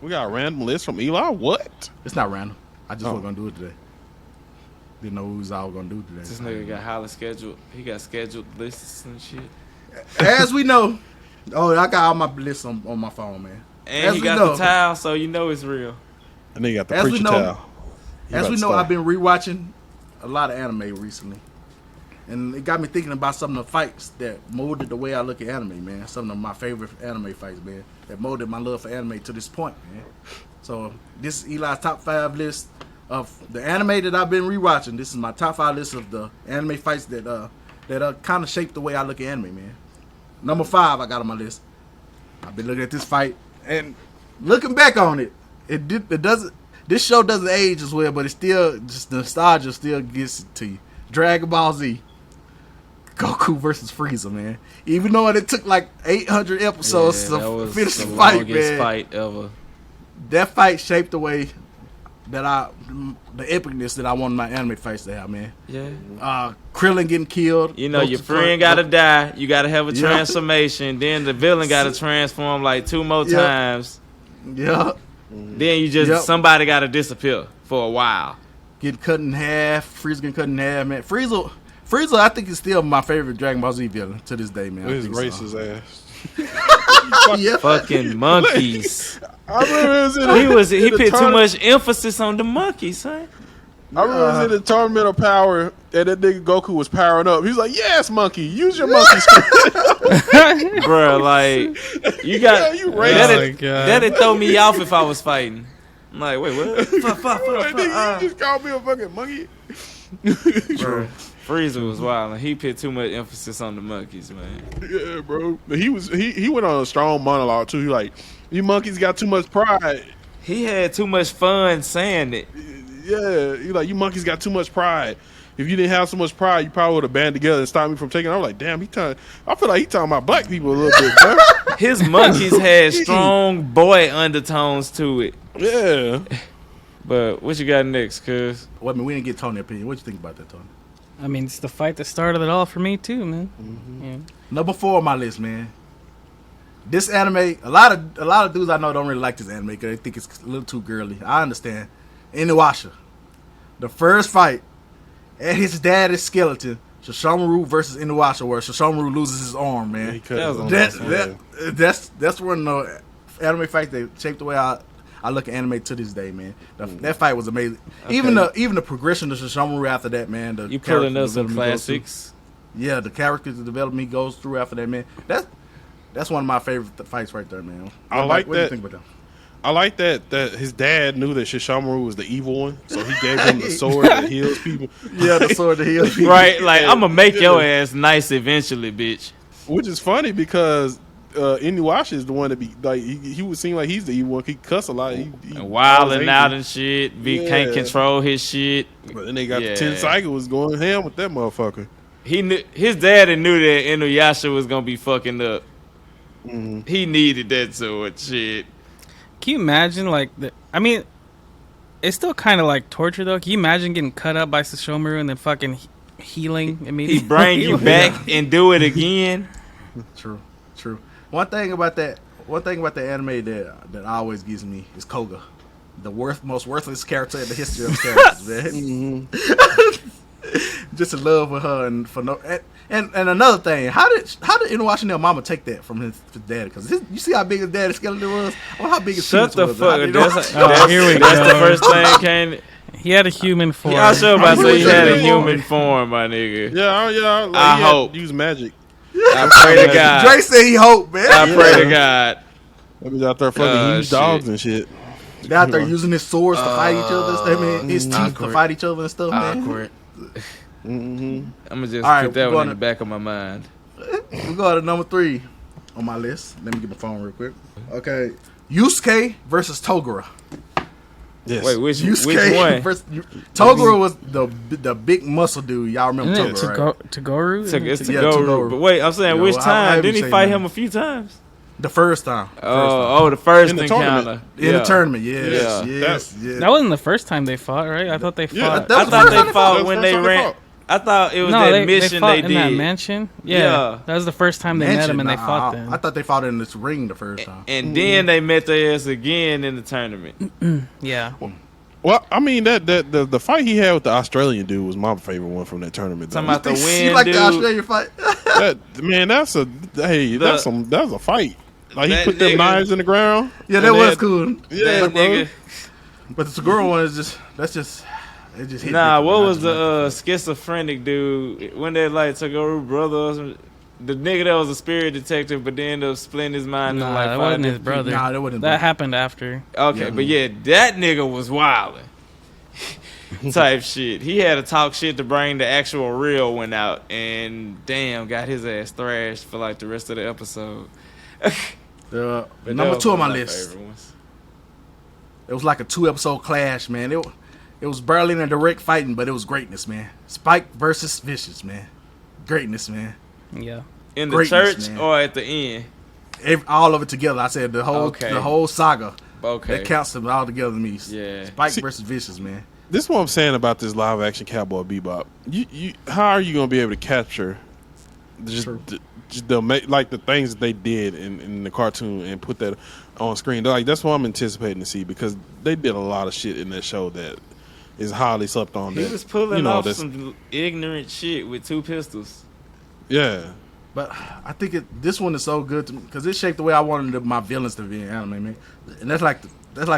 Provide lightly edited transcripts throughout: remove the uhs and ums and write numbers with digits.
We got a random list from Eli. What? It's not random. I just wasn't gonna do it today. Didn't know who was all gonna do today. This nigga got highly scheduled. He got scheduled lists and shit. As we know, I got all my lists on my phone, man. And he got the towel, so you know it's real. And then you got the preacher towel. As we know, I've been rewatching a lot of anime recently. And it got me thinking about some of the fights that molded the way I look at anime, man. Some of my favorite anime fights, man. That molded my love for anime to this point, man. So this is Eli's top 5 list of the anime that I've been rewatching. This is my top 5 list of the anime fights that kind of shaped the way I look at anime, man. Number 5 I got on my list. I've been looking at this fight and looking back on it. It doesn't. This show doesn't age as well, but it still just the nostalgia still gets it to you. Dragon Ball Z. Goku versus Frieza, man. Even though it took like 800 episodes to finish the fight, man. Fight ever. That fight shaped the way that the epicness that I want my anime fights to have, man. Yeah. Krillin getting killed. You know, your friend gotta die. You gotta have a transformation. Then the villain gotta transform like 2 more times. Yeah. Then you just somebody gotta disappear for a while. Get cut in half. Frieza getting cut in half, man. Frieza, I think is still my favorite Dragon Ball Z villain to this day, man. With his racist ass. Fucking monkeys. I remember he put too much emphasis on the monkeys, son. I remember it was in the Tournament of Power and that nigga Goku was powering up. He was like, "Yes, monkey, use your monkey skill." Bro, like you got that'd throw me off if I was fighting. I'm like, wait, what? Nigga, you just called me a fucking monkey. Bro, Frieza was wild. And he put too much emphasis on the monkeys, man. Yeah, bro. He went on a strong monologue too. He like, you monkeys got too much pride. He had too much fun saying it. Yeah, he like, you monkeys got too much pride. If you didn't have so much pride, you probably would have banded together and stopped me from taking it. I was like, damn, I feel like he talking about black people a little bit, bro. His monkeys had strong boy undertones to it. Yeah. But what you got next, cuz? Well, I mean, we didn't get Tony's opinion. What you think about that, Tony? I mean, it's the fight that started it all for me too, man. Mm-hmm. Yeah. Number 4 on my list, man. This anime, a lot of dudes I know don't really like this anime because they think it's a little too girly. I understand. Inuyasha, the first fight, and his dad is skeleton. Sesshomaru versus Inuyasha, where Sesshomaru loses his arm, man. That's one of the anime fights that shaped the way I look at anime to this day, man. That fight was amazing. Okay. Even the progression of Sesshomaru after that, man. You pulling us some classics. Yeah, the character development he goes through after that, man. That's one of my favorite fights right there, man. What do you think about that? I like that his dad knew that Sesshomaru was the evil one, so he gave him the sword that heals people. Yeah, the sword that heals people. Right, like, I'm going to make your ass nice eventually, bitch. Which is funny because Inuyasha is the one that be, like, he would seem like he's the evil one. He cuss a lot. He wilding out and shit. Can't control his shit. But then they got the 10 cycles going ham with that motherfucker. His daddy knew that Inuyasha was going to be fucking up. Mm-hmm. He needed that sword, shit. Can you imagine, like, I mean, it's still kind of like torture, though. Can you imagine getting cut up by Sesshomaru and then fucking healing immediately? He bring you back and do it again. True. One thing about the anime that always gives me is Koga, the most worthless character in the history of characters, man. Mm-hmm. Just in love with her and for no. And another thing, how did Inuyasha and their mama take that from his daddy? Because you see how big his daddy's skeleton was? Or how big his Shut the was? fuck. Here we go. That's the first thing came. He had a human form. Yeah, I sure about to say he had a human form, my nigga. Yeah. Like, I hope. Use magic. I pray to God. Dre said he hoped, man. I pray to God. That was out there fucking huge dogs and shit. They're out there using his swords to fight each other. I mean, his teeth to fight each other and stuff, man. Awkward. Mm-hmm. I'm gonna just put that one in the back of my mind. We go to number 3 on my list. Let me get my phone real quick. Okay, Yusuke versus Togara. Yes. Wait, which one? Togara was the big muscle dude. Y'all remember Togara, right? Toguru? It's Toguru. But wait, I'm saying which time? Didn't he fight him a few times? The first time. The first encounter. In the tournament, yes. That wasn't the first time they fought, right? I thought they fought. I thought they fought when they ran. I thought it was No, that they mission fought they in did. that mansion. Yeah, that was the first time they met him and they fought them. I thought they fought in this ring the first time. And then they met their ass again in the tournament. Yeah. Well, I mean the fight he had with the Australian dude was my favorite one from that tournament. Talking about the win, You like dude. the Australian fight? That's a fight. Like he That put them nigga- knives in the ground. Yeah, and that they was had- cool. Yeah, That bro. nigga. But the Togara one is just it just hit Nah, different. what I was just the like schizophrenic dude when they like Togara brother? The nigga that was a spirit detective, but then ended up splitting his mind. Nah, in like that five wasn't his different brother. Nah, that wasn't That brother. happened after. Okay, Yeah. but yeah, that nigga was wildin'. Type shit. He had to talk shit to bring the actual real one out, and damn, got his ass thrashed for like the rest of the episode. The But number that 2 was on my one of list. favorite ones. It was like a 2-episode clash, man. It was barely in a direct fighting, but it was greatness, man. Spike versus Vicious, man. Greatness, man. Yeah. In the Greatness, church man. or at the end? All of it together. I said the whole saga. Okay. That counts them all together to me. Yeah. Spike versus Vicious, man. This is what I'm saying about this live action Cowboy Bebop. How are you gonna be able to capture the things that they did in the cartoon and put that on screen? That's what I'm anticipating to see, because they did a lot of shit in that show that is highly slept on. He that, was pulling off that's- some ignorant shit with 2 pistols. Yeah. But I think this one is so good because it shaped the way I wanted my villains to be in anime, man. And that's like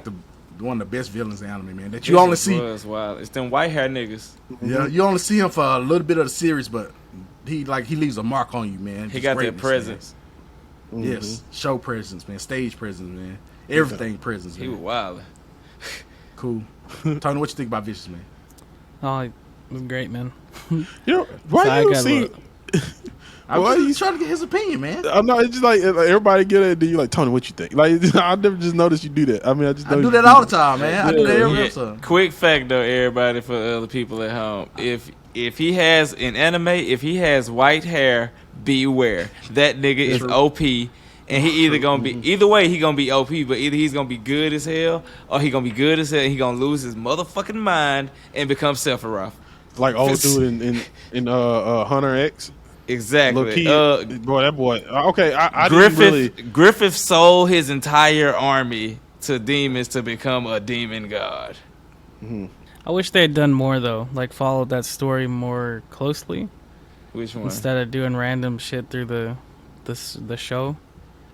the one of the best villains in anime, man. That you only see. Was wild. It's them white hair niggas. Yeah, you only see him for a little bit of the series, but he leaves a mark on you, man. He Just got that greatness, presence. man. Yes, show presence, man. Stage presence, man. Everything presence, He was man. wild. Cool. Tony, what you think about Vicious, man? Oh, it was great, man. Why So I you got see? look. I'm Why just trying to get his opinion, man. I'm not. It's just like everybody get it. Then you like, Tony, what you think? Like I never just noticed you do that. I mean, I just I know do you that all the time, man. I do that every Yeah. episode. Quick fact though, everybody, for other people at home, if he has white hair, beware. That nigga is OP, and he either gonna be either way he gonna be OP, but either he's gonna be good as hell or he gonna be good as hell and he gonna lose his motherfucking mind and become Sephiroth. Like old dude in Hunter X. Exactly. Look, boy, that boy. Okay, I didn't really. Griffith sold his entire army to demons to become a demon god. I wish they had done more though, like followed that story more closely Which one? instead of doing random shit through the show.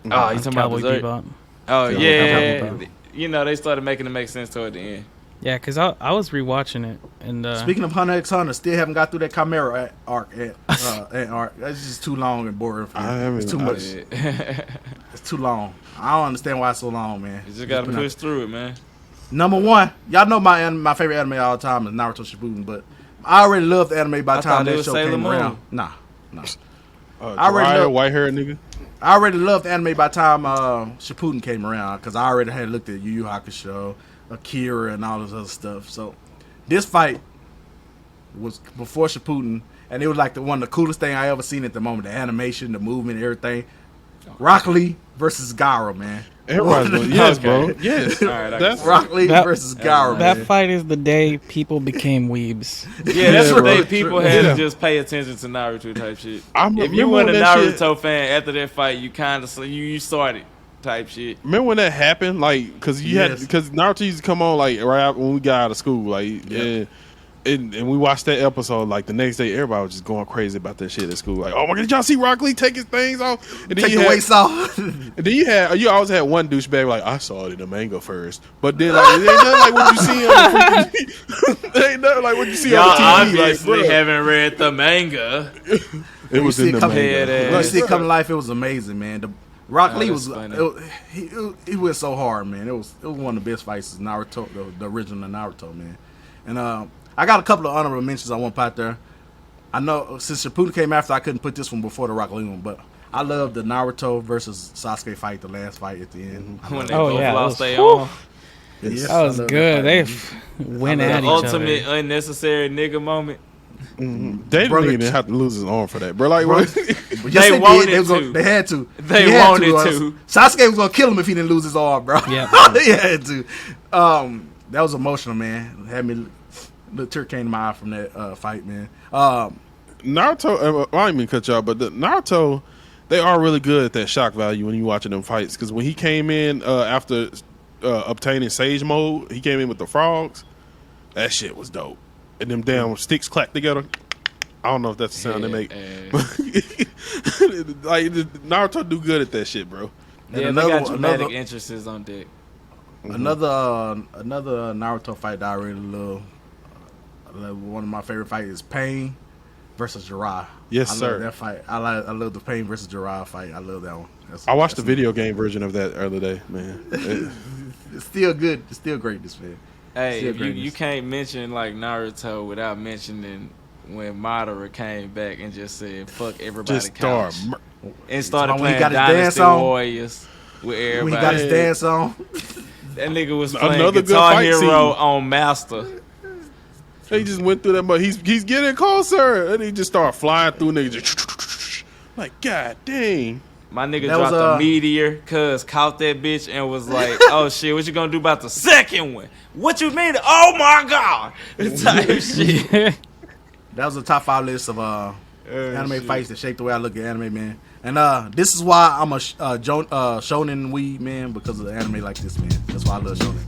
Oh, you talking about Cowboy Berserk? Bebop. Oh Cowboy yeah. Bebop. You know they started making it make sense toward the end. Yeah, because I was rewatching it and Speaking of Hunter x Hunter, still haven't got through that Chimera arc. That's just too long and boring for me. I haven't- It's too much. You It's too long. I don't understand why it's so long, man. just gotta push through it, man. Number 1, y'all know my favorite anime all the time is Naruto Shippuden, but I already loved anime by the I time thought it that was show Sailor came Moon. around. Nah. I already know- white hair nigga. I already loved anime by the time Shippuden came around because I already had looked at Yu Yu Hakusho, Akira, and all this other stuff. So this fight was before Shippuden, and it was like one of the coolest thing I ever seen at the moment. The animation, the movement, everything. Rock Lee versus Gara, man. Everybody's going, yes, bro. Okay. Yes. All right, That's Rock Lee That- versus Gara, that man. fight is the day people became weebs. Yeah, that's Yeah, what bro. they people had Yeah. to just pay attention to Naruto type shit. I If you remember weren't a when that Naruto fan after that fight, you kind of you started type shit. Remember when that happened? Like, because Naruto used to come on like right out when we got out of school, like, and we watched that episode. Like the next day, everybody was just going crazy about that shit at school. Like, oh my god, did y'all see Rock Lee take his things off? And then Take the weights off. And then you always had one douchebag like, I saw it in the manga first, but then like it ain't nothing like what you see on the freaking. It ain't nothing like what you see Y'all on the TV. obviously Like, bruh, haven't read the manga. it was see in it the come- manga. Yeah, When you see it come to life, it was amazing, man. Rock Oh, Lee that's was funny. he went so hard, man. It was one of the best fights in Naruto, the original Naruto, man. And I got a couple of honorable mentions I want to put out there. I know since Shippuden came after, I couldn't put this one before the Rock Lee one, but I love the Naruto versus Sasuke fight, the last fight at the end. When they Oh, both yeah, lost that their was- own. Yes, That was I love good. They fight. went I love at The each ultimate other. unnecessary nigga moment. They Brother- didn't have to lose his arm for that, bro. Like, Bro, what? But yes, They they wanted did. to. They had to. They He had wanted to. Sasuke was gonna kill him if he didn't lose his arm, bro. Yep. He had to. That was emotional, man. Had me. The tear came to my eye from that fight, man. Naruto, I didn't mean to cut y'all, but the Naruto, they are really good at that shock value when you watching them fights. Because when he came in after obtaining Sage Mode, he came in with the frogs. That shit was dope. And them damn sticks clack together. I don't know if that's the sound they make. Like Naruto do good at that shit, bro. Yeah, they got dramatic interests on deck. Another Naruto fight that I really love. One of my favorite fights is Pain versus Jiraiya. Yes, sir. I love that fight. I love the Pain versus Jiraiya fight. I love that one. I watched the video game version of that earlier day, man. It's still good. It's still great, this man. Hey, if you can't mention like Naruto without mentioning when Madara came back and just said "fuck everybody," and started playing Dynasty Warriors with everybody. When he got his dance on, that nigga was playing Guitar Hero on Master. He just went through that, but he's getting closer, and he just started flying through niggas. Like, god dang. My nigga dropped a meteor, cuz caught that bitch and was like, oh shit, what you gonna do about the second one? What you mean? Oh my god! Type shit. That was a top 5 list of anime fights that shaped the way I look at anime, man. And this is why I'm a shonen weed, man, because of the anime like this, man. That's why I love shonen.